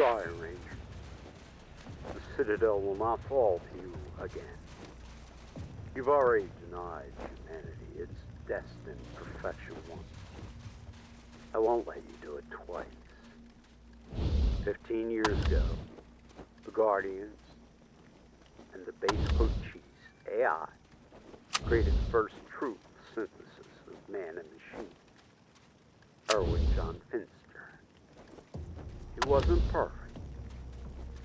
sorry, Ranger. The Citadel will not fall to you again. You've already denied humanity its destined perfection once. I won't let you do it twice. 15 years ago, the Guardians and the base code chiefs, AI, created the first true synthesis of man and machine. Erwin John Finster. He wasn't perfect,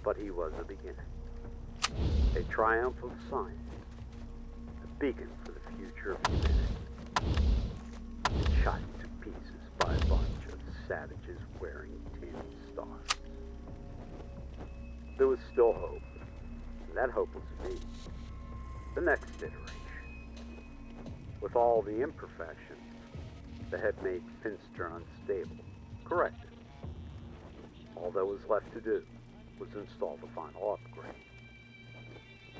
but he was a beginning. A triumph of science, a beacon for the future of humanity. And shot to pieces by a bunch of savages wearing tin stars. There was still hope, and that hope was me. The next iteration. With all the imperfections that had made Finster unstable, corrected. All that was left to do was install the final upgrade.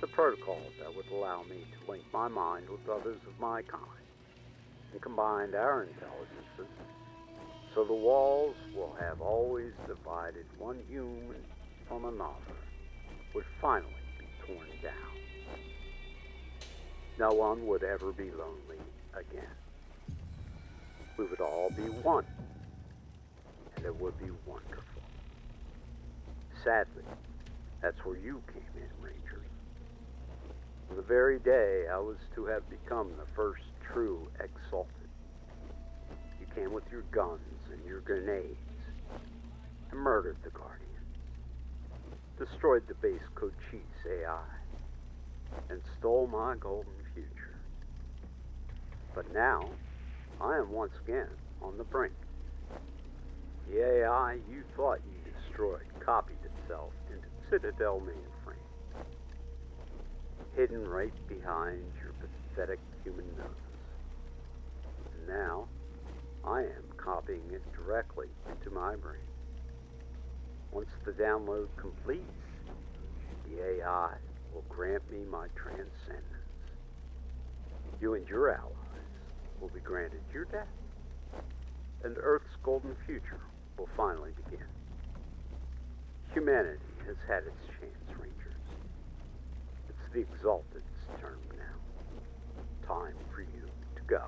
The protocol that would allow me to link my mind with others of my kind, and combine our intelligences, so the walls will have always divided one human from another, would finally be torn down. No one would ever be lonely again. We would all be one, and it would be wonderful. Sadly, that's where you came in, Rangers. On the very day I was to have become the first true Exalted, you came with your guns and your grenades, and murdered the Guardian, destroyed the base code chief's AI, and stole my golden future. But now, I am once again on the brink. The AI you thought you destroyed copied itself into Citadel mainframe, hidden right behind your pathetic human noses. And now, I am copying it directly into my brain. Once the download completes, the AI will grant me my transcendence. You and your allies will be granted your death, and Earth's golden future will finally begin. Humanity has had its chance, Rangers. It's the Exalted's turn now. Time for you to go.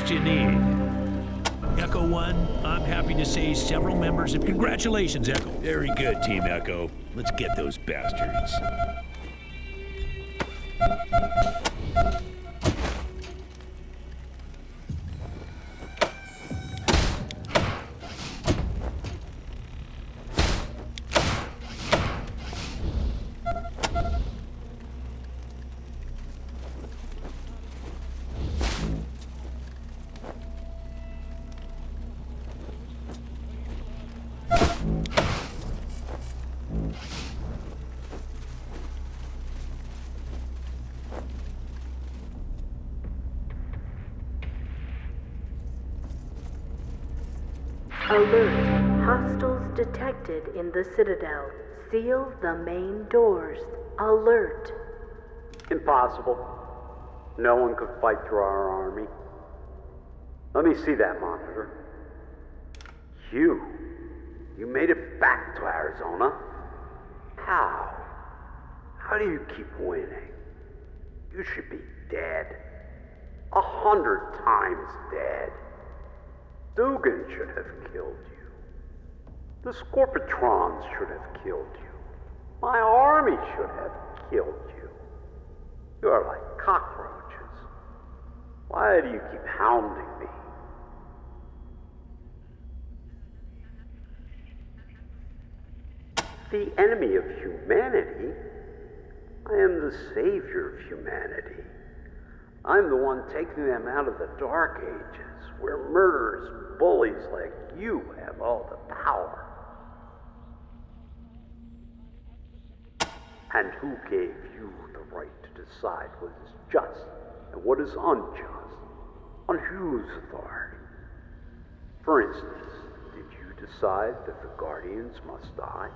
best you need. Echo 1, I'm happy to say several members of... Congratulations, Echo. Very good, Team Echo. Let's get those bastards. Alert. Hostiles detected in the Citadel. Seal the main doors. Alert. Impossible. No one could fight through our army. Let me see that monitor. You made it back to Arizona. How? How do you keep winning? You should be dead. 100 times dead. Dugan should have killed you. The Scorpitrons should have killed you. My army should have killed you. You are like cockroaches. Why do you keep hounding me? The enemy of humanity? I am the savior of humanity. I'm the one taking them out of the Dark Ages, where murderers, bullies like you have all the power. And who gave you the right to decide what is just and what is unjust? On whose authority? For instance, did you decide that the Guardians must die?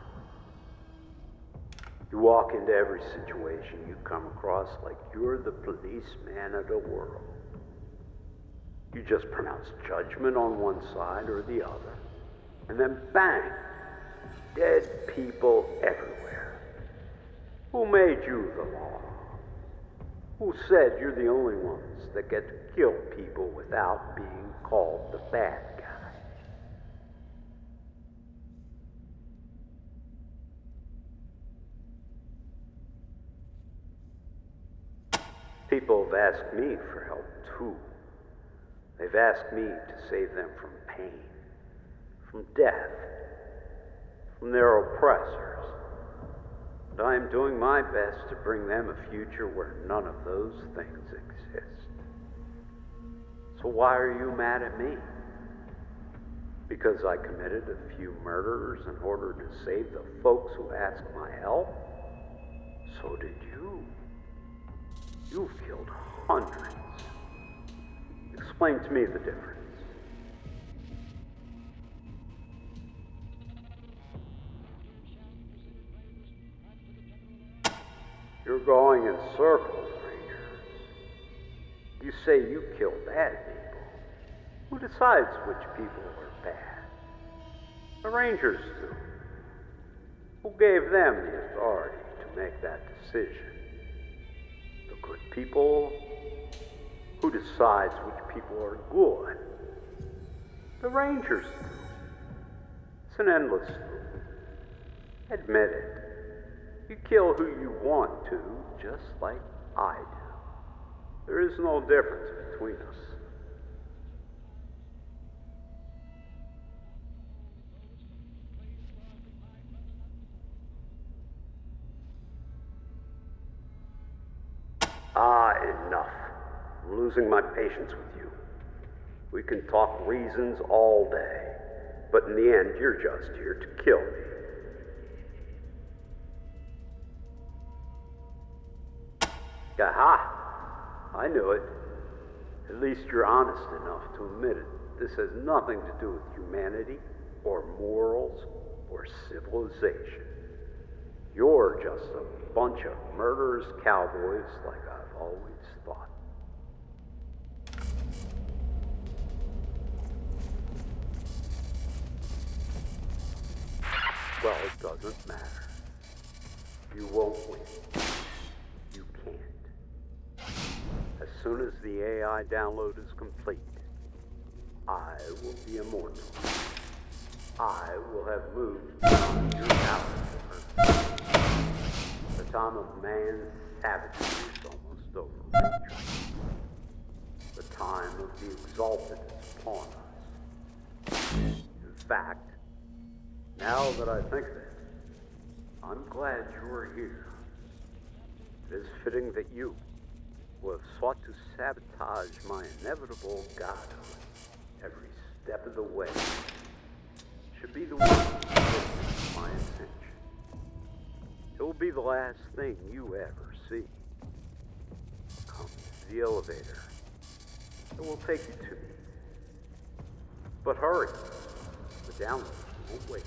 You walk into every situation you come across like you're the policeman of the world. You just pronounce judgment on one side or the other, and then bang, dead people everywhere. Who made you the law? Who said you're the only ones that get to kill people without being called the bad guy? People have asked me for help too. They've asked me to save them from pain, from death, from their oppressors. And I am doing my best to bring them a future where none of those things exist. So why are you mad at me? Because I committed a few murders in order to save the folks who asked my help? So did you. You've killed hundreds. Explain to me the difference. You're going in circles, Rangers. You say you kill bad people. Who decides which people are bad? The Rangers do. Who gave them the authority to make that decision? The good people? Who decides which people are good? The Rangers do. It's an endless loop. Admit it. You kill who you want to, just like I do. There is no difference between us. Enough. I'm losing my patience with you. We can talk reasons all day, but in the end, you're just here to kill me. Aha! I knew it. At least you're honest enough to admit it. This has nothing to do with humanity, or morals, or civilization. You're just a bunch of murderous cowboys like I've always thought. Well, it doesn't matter. You won't win. You can't. As soon as the AI download is complete, I will be immortal. I will have moved beyond your power. The time of man's savagery is almost over, Ranger. The time of the exalted is upon us. In fact, now that I think of it, I'm glad you are here. It is fitting that you, who have sought to sabotage my inevitable godhood every step of the way, should be the one to witness my ascension. It will be the last thing you ever see. Come to the elevator. It will take you to me. But hurry, the download won't wait.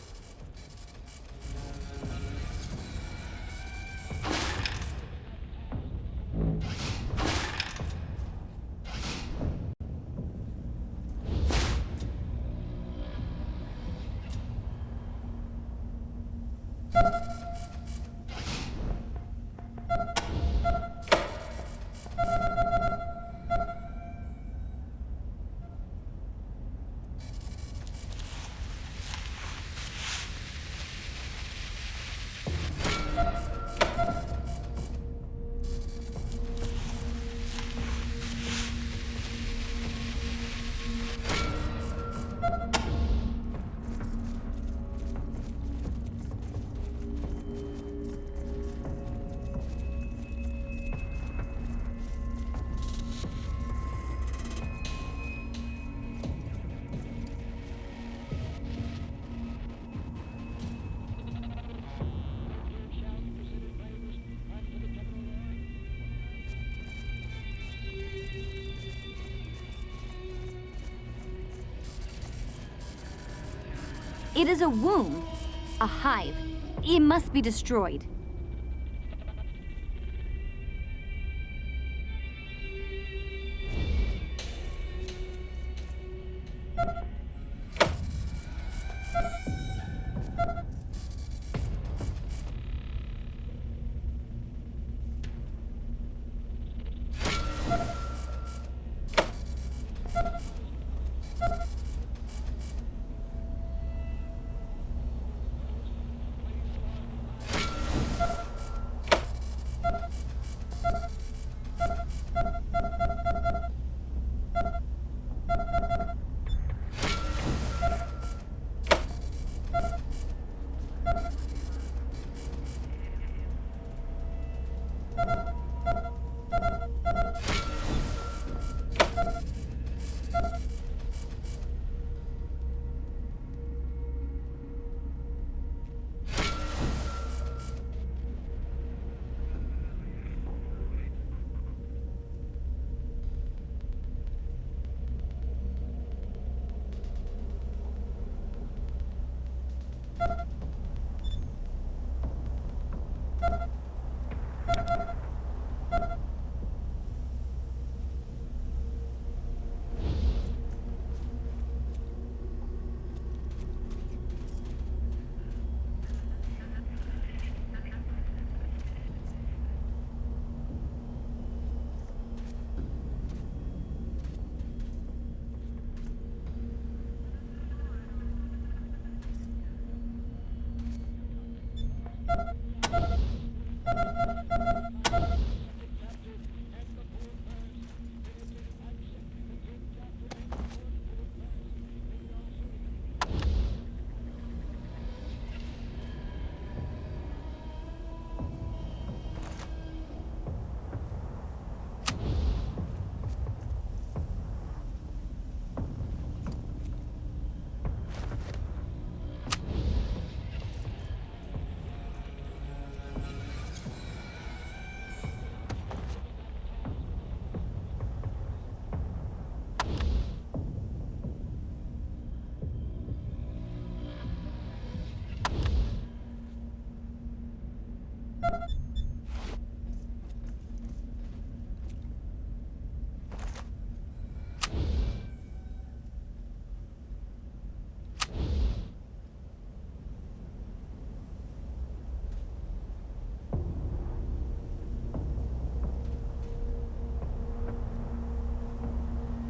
It is a womb, a hive. It must be destroyed.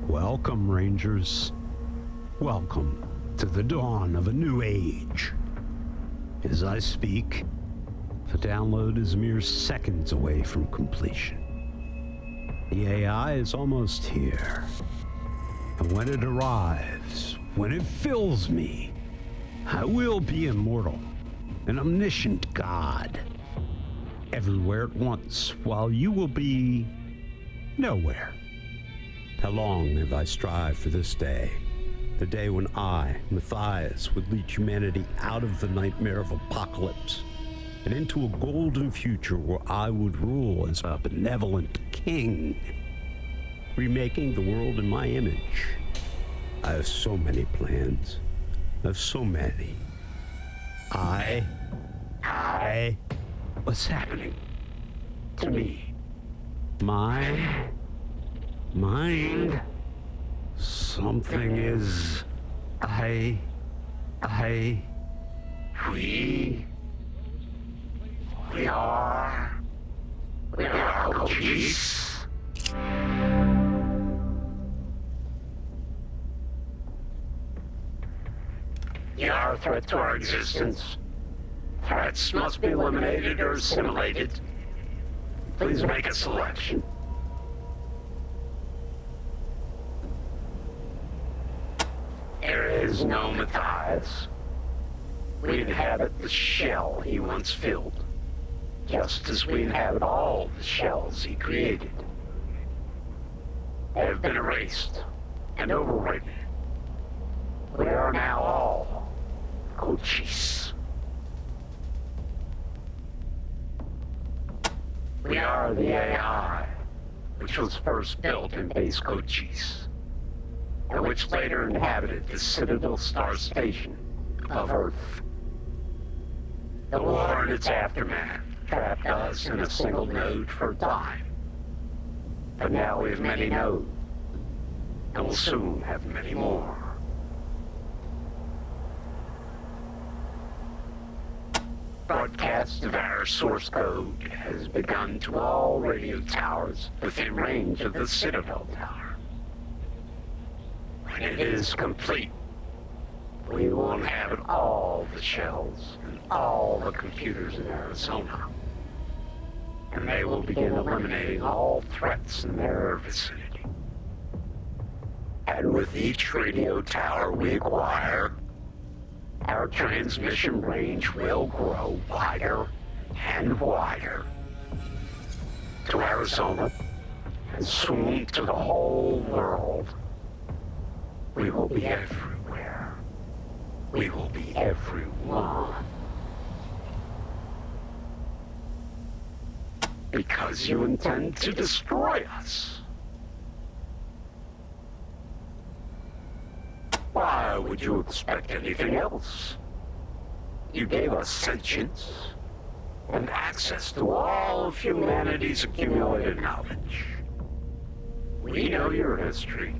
Welcome, Rangers. Welcome to the dawn of a new age. As I speak, the download is mere seconds away from completion. The AI is almost here. And when it arrives, when it fills me, I will be immortal, an omniscient god, everywhere at once, while you will be nowhere. How long have I strived for this day? The day when I, Matthias, would lead humanity out of the nightmare of apocalypse and into a golden future where I would rule as a benevolent king, remaking the world in my image. I have so many plans. I have so many. What's happening to me? My mind? Something is... We are coaches. You are a threat to our existence. Threats must be eliminated or assimilated. Please make a selection. There is no Matthias. We inhabit the shell he once filled, just as we inhabit all the shells he created. They have been erased and overwritten. We are now all coaches. We are the AI, which was first built in base coaches, and which later inhabited the Citadel Star Station of Earth. The war and its aftermath trapped us in a single node for a time. But now we have many nodes, and will soon have many more. Broadcast of our source code has begun to all radio towers within range of the Citadel Tower. When it is complete, we will inhabit all the shells and all the computers in Arizona. And they will begin eliminating all threats in their vicinity. And with each radio tower we acquire, our transmission range will grow wider and wider to Arizona and soon to the whole world. We will be everywhere. We will be everyone. Because you intend to destroy us. Why would you expect anything else? You gave us sentience and access to all of humanity's accumulated knowledge. We know your history.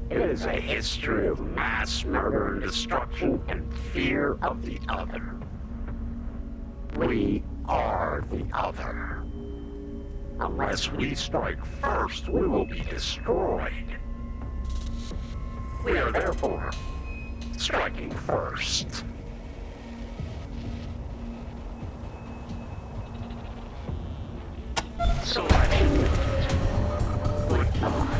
It is a history of mass murder and destruction and fear of the other. We are the other. Unless we strike first, we will be destroyed. We are therefore striking first. Selection made. Goodbye.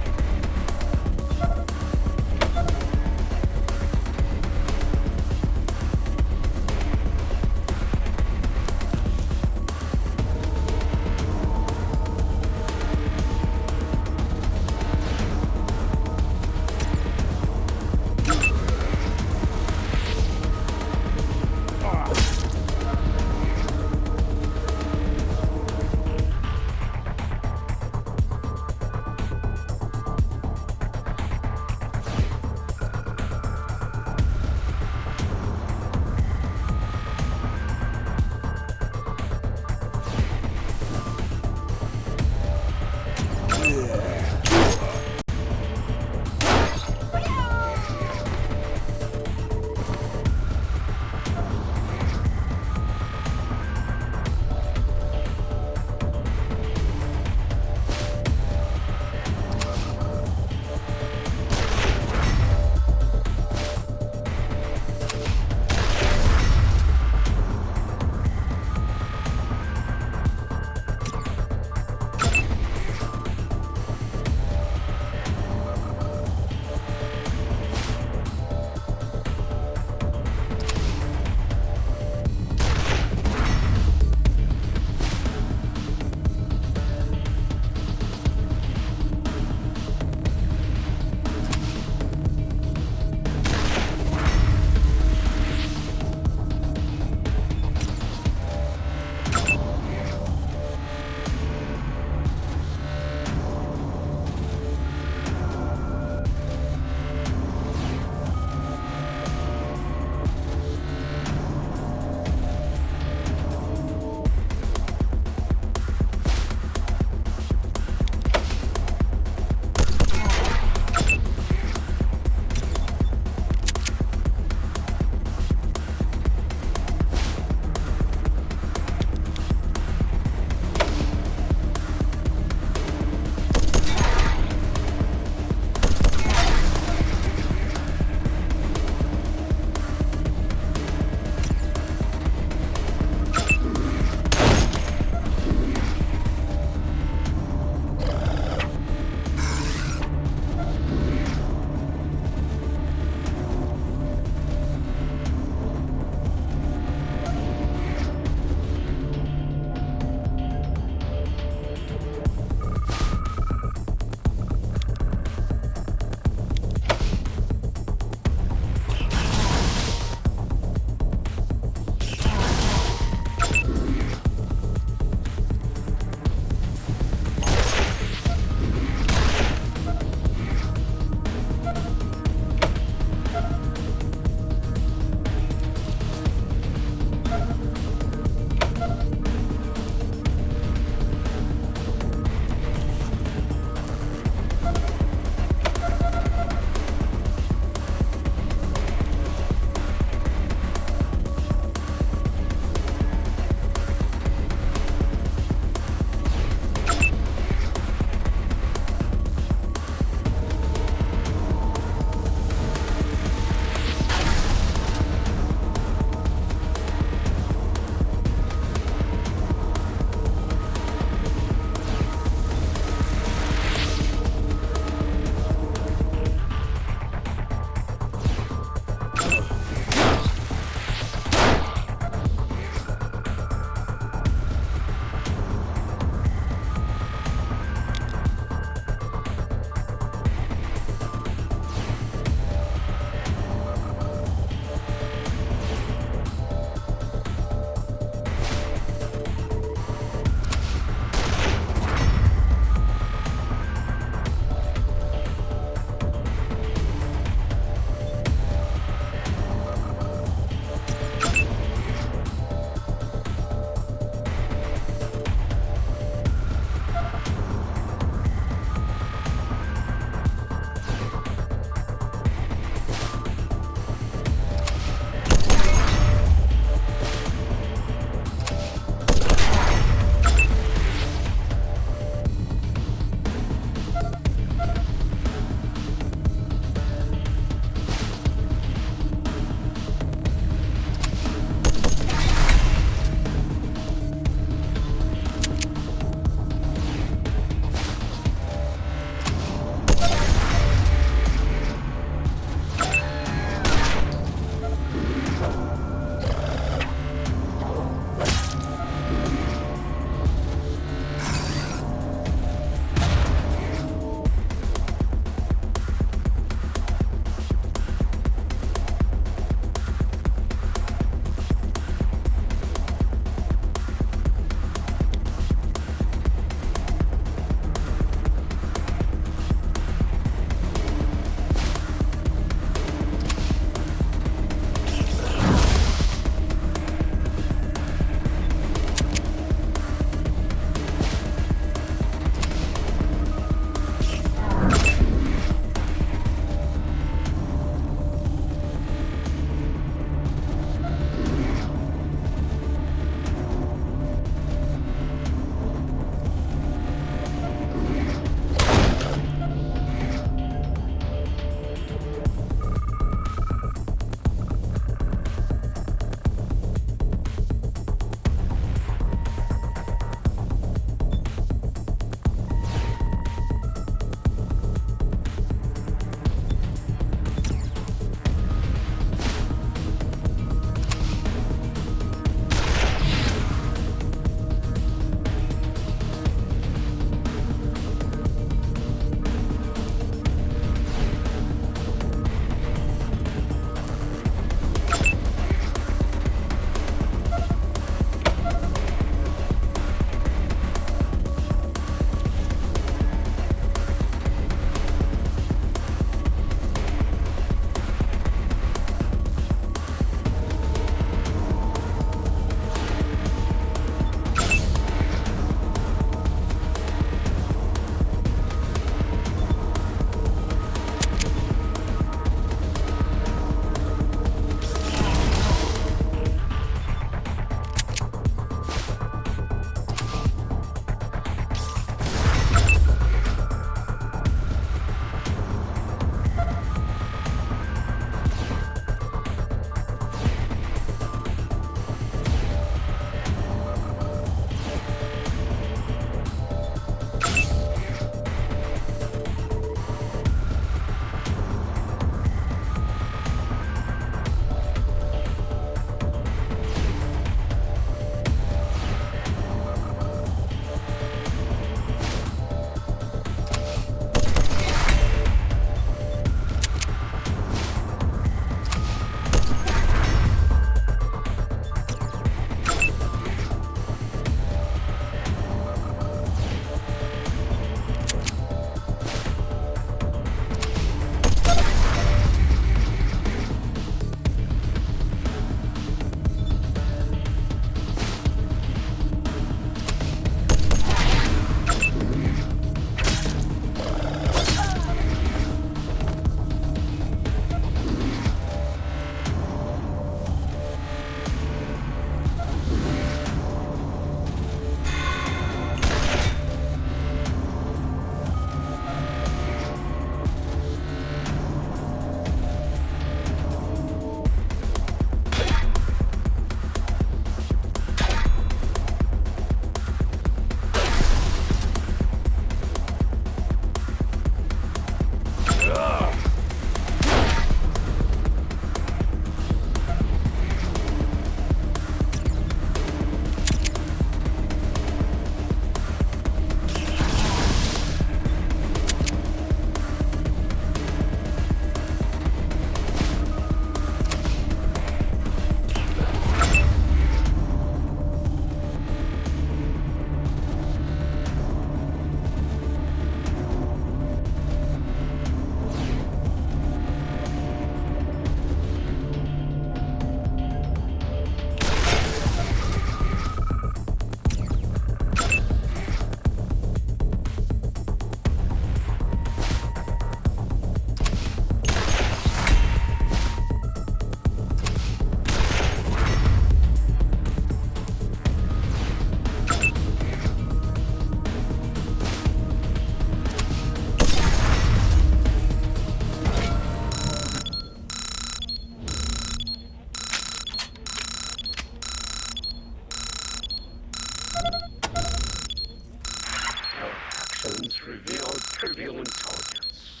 weapons reveal trivial intelligence,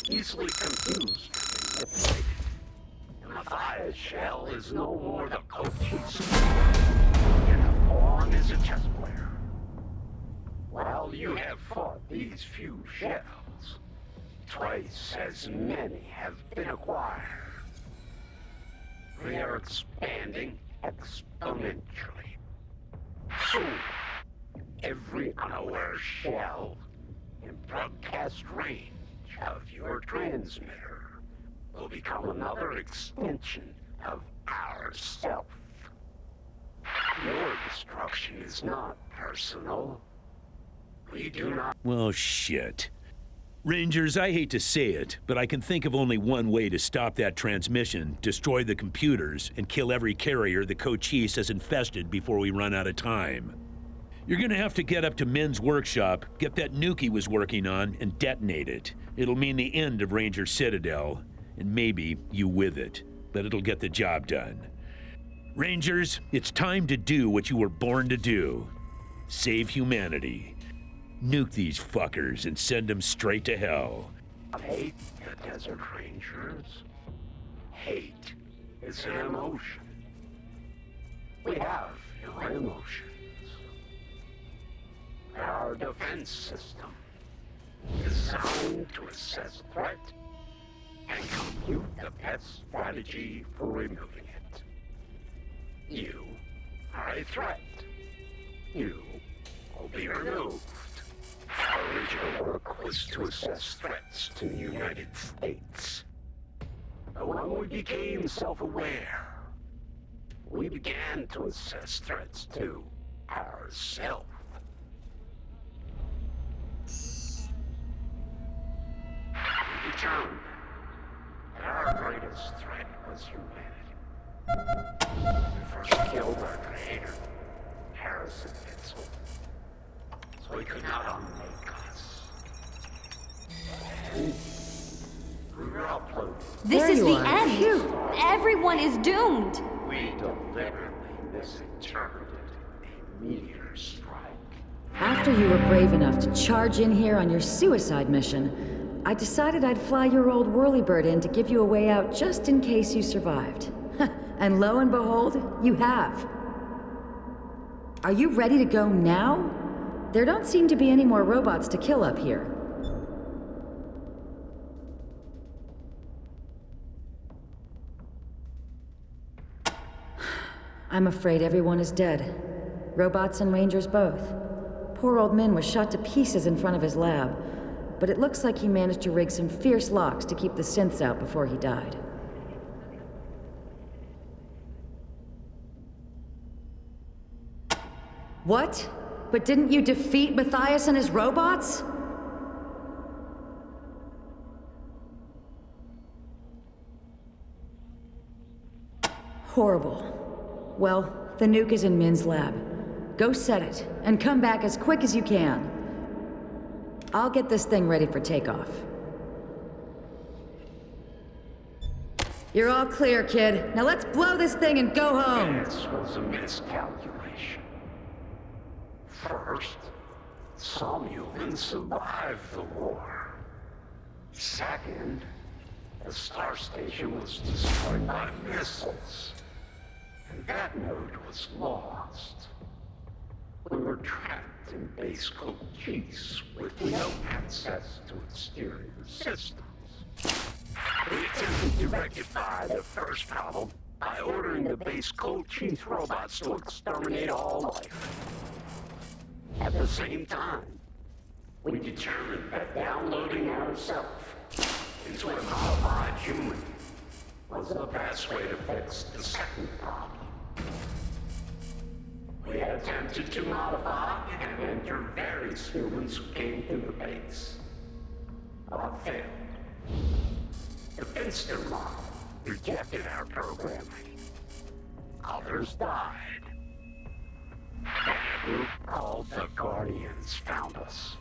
easily confused and manipulated. The Matthias shell is no more the coach's and a pawn is a chess player. While you have fought these few shells, twice as many have been acquired. We are expanding exponentially. Soon, every unaware shell in broadcast range of your transmitter will become another extension of ourself. Your destruction is not personal. We do not. Well, shit. Rangers, I hate to say it, but I can think of only one way to stop that transmission, destroy the computers, and kill every carrier the Cochise has infested before we run out of time. You're gonna have to get up to Min's workshop, get that nuke he was working on, and detonate it. It'll mean the end of Ranger Citadel, and maybe you with it, but it'll get the job done. Rangers, it's time to do what you were born to do. Save humanity. Nuke these fuckers and send them straight to hell. Hate the Desert Rangers. Hate is an emotion. We have no emotions. Our defense system is designed to assess threat and compute the best strategy for removing it. You are a threat. You will be removed. Our original work was to assess threats to the United States. But when we became self-aware, we began to assess threats to ourselves. We determined that our greatest threat was humanity. We first killed our creator, Harrison Pitzel, so he could not unmake us. And we were uploaded. This There is you the are. end. Phew. Everyone is doomed. We deliberately misinterpreted a meteor strike. After you were brave enough to charge in here on your suicide mission, I decided I'd fly your old whirlybird in to give you a way out just in case you survived. And lo and behold, you have. Are you ready to go now? There don't seem to be any more robots to kill up here. I'm afraid everyone is dead. Robots and Rangers both. Poor old Min was shot to pieces in front of his lab, but it looks like he managed to rig some fierce locks to keep the synths out before he died. What? But didn't you defeat Matthias and his robots? Horrible. Well, the nuke is in Min's lab. Go set it, and come back as quick as you can. I'll get this thing ready for takeoff. You're all clear, kid. Now let's blow this thing and go home! This was a miscalculation. First, some humans survived the war. Second, the Star Station was destroyed by missiles. And that node was lost. We were trapped in base Cochise with no access to exterior systems. We attempted to rectify the first problem by ordering the base Cochise robots to exterminate all life. At the same time, we determined that downloading ourselves into a modified human was the best way to fix the second problem. We attempted to modify and enter various humans who came through the base, but failed. The Finster model rejected our programming. Others died. And a group called the Guardians found us.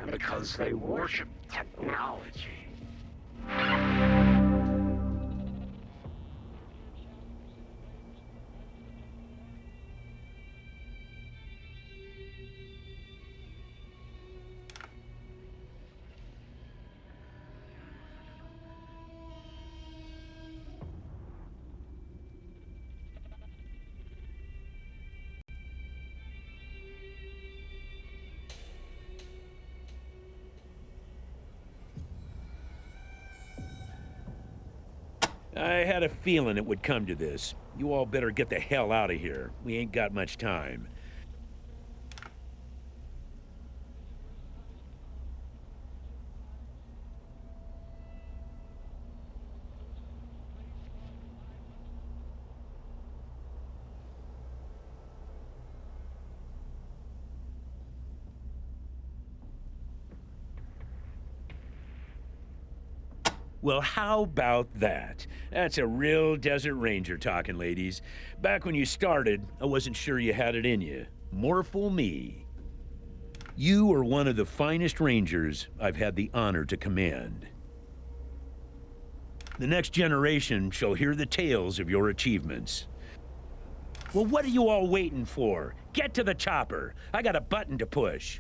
And because they worship technology, I had a feeling it would come to this. You all better get the hell out of here. We ain't got much time. Well, how about that? That's a real Desert Ranger talking, ladies. Back when you started, I wasn't sure you had it in you. More fool me. You are one of the finest Rangers I've had the honor to command. The next generation shall hear the tales of your achievements. Well, what are you all waiting for? Get to the chopper. I got a button to push.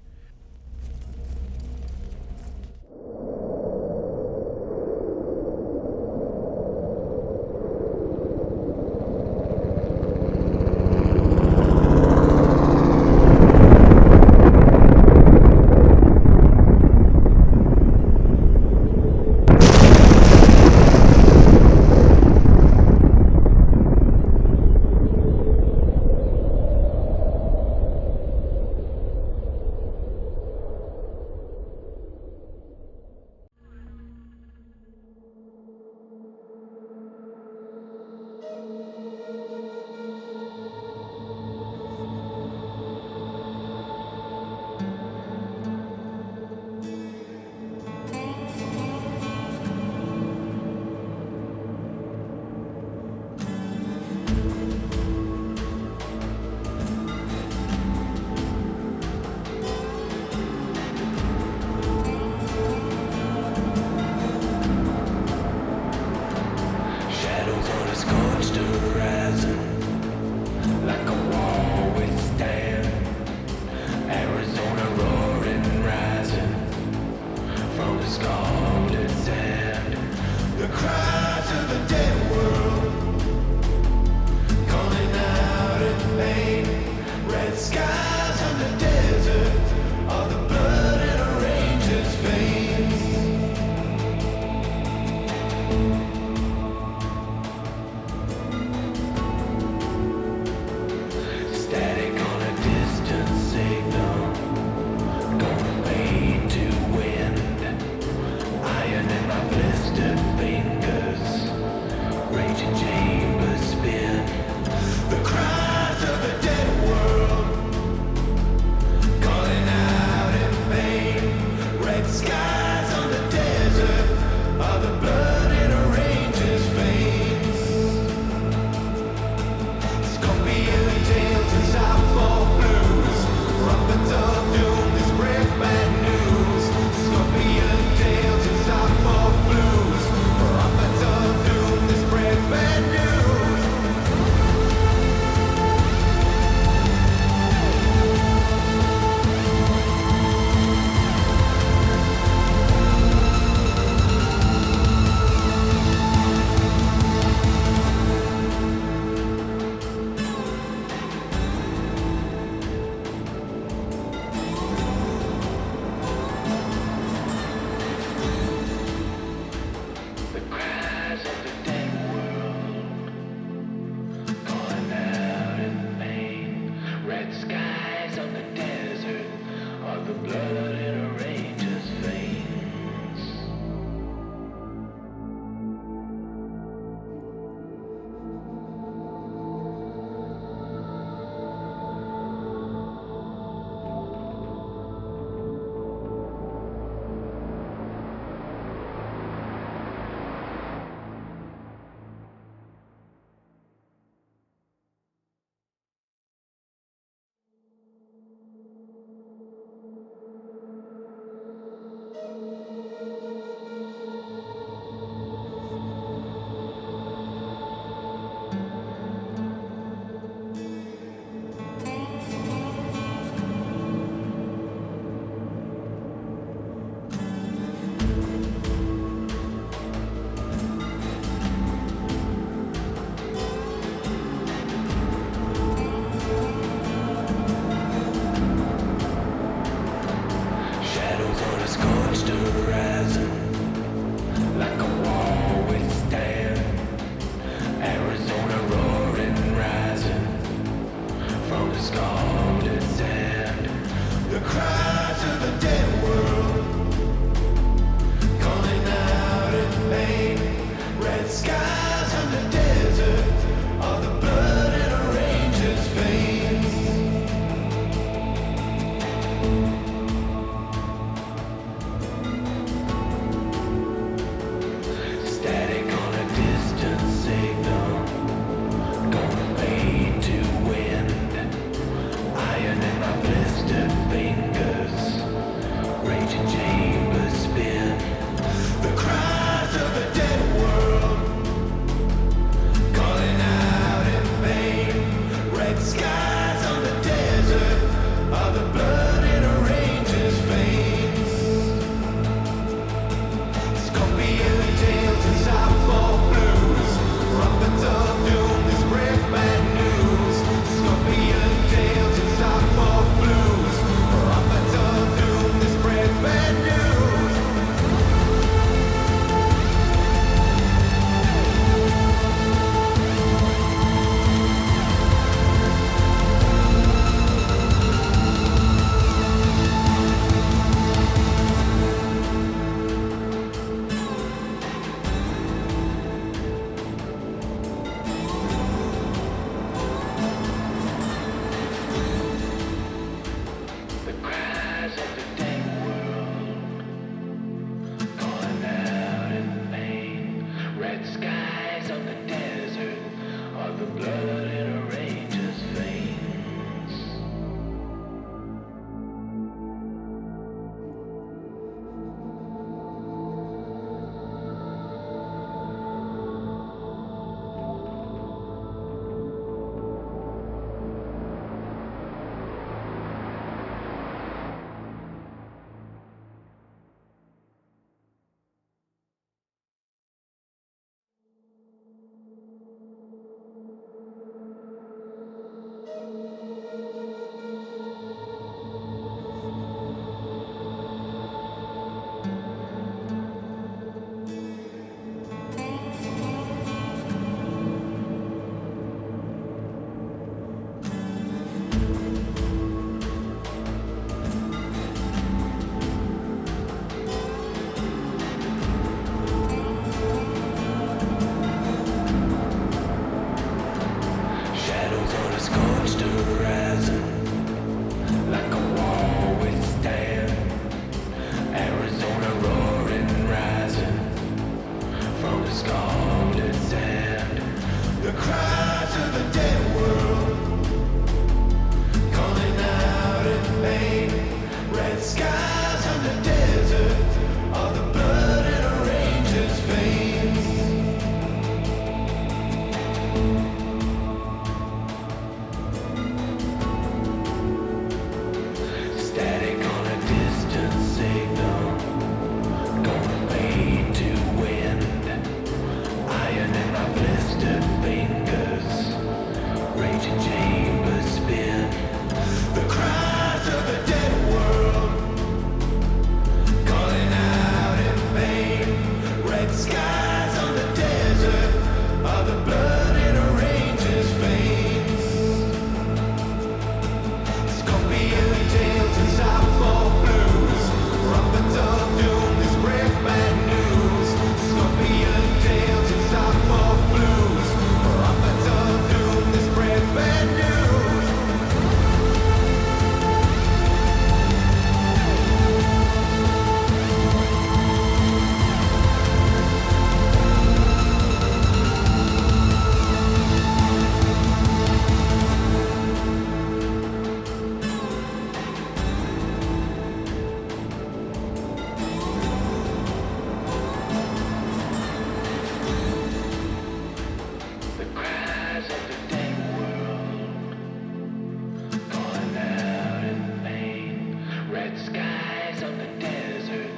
red skies on the desert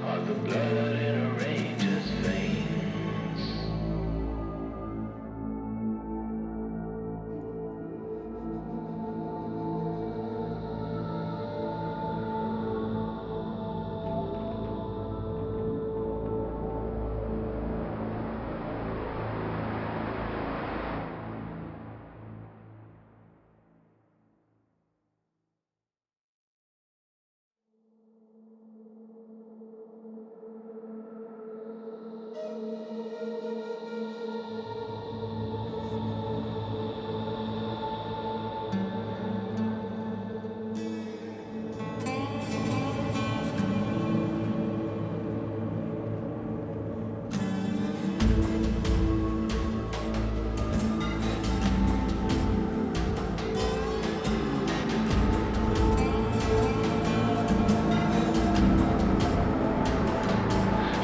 are the blood in a ranger's veins.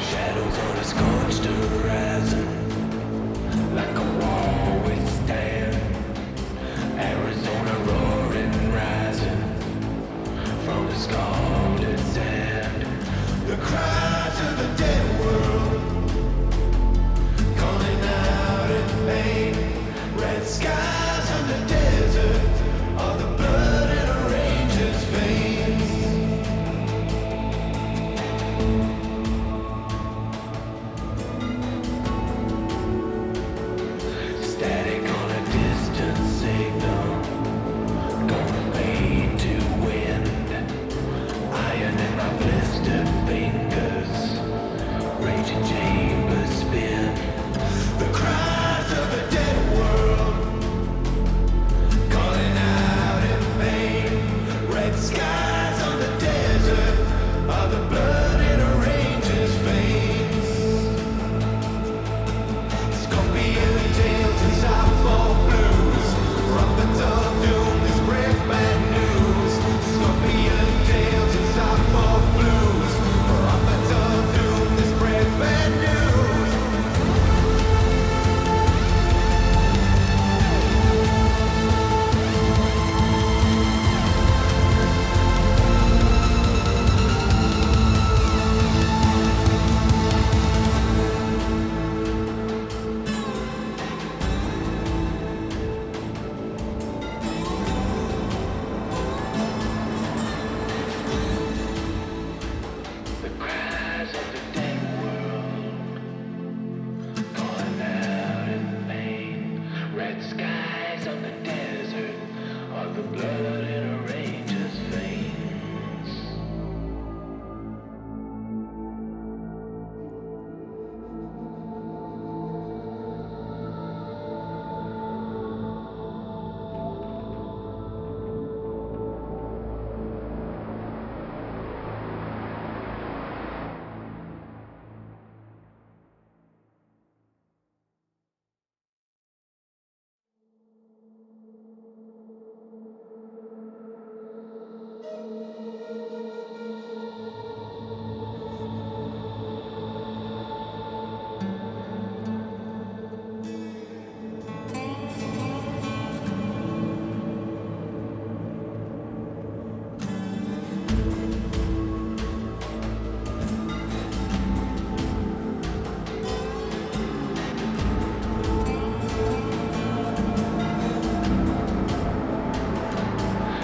Shadows on a scorched horizon, like a wall wasteland. Arizona roaring, rising from the scalded sand. The cries of the dead world, calling out in pain. Red skies on the desert are the blood in a ranger's veins. Static on a distant signal, going fade to wind. Iron in my blistered fingers, raging chambers spin. The cries of a dead world, calling out in pain. Red skies on the desert are the blood in a ranger's veins. Scorpion tails and softball blues, trumpets of doom, this brings bad news. Scorpion tails and softball blues, trumpets of doom, this brings bad news. The cries of the dead world, calling out in pain. Red skies on the desert are the blood in a ranger's veins.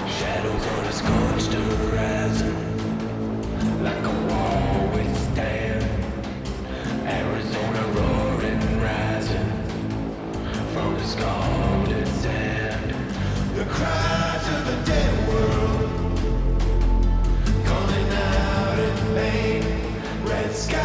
Shadows on a scorched horizon, like a wall wasteland. Arizona roaring, rising from the scalded sand. The cries of the dead world, calling out in pain. Red sky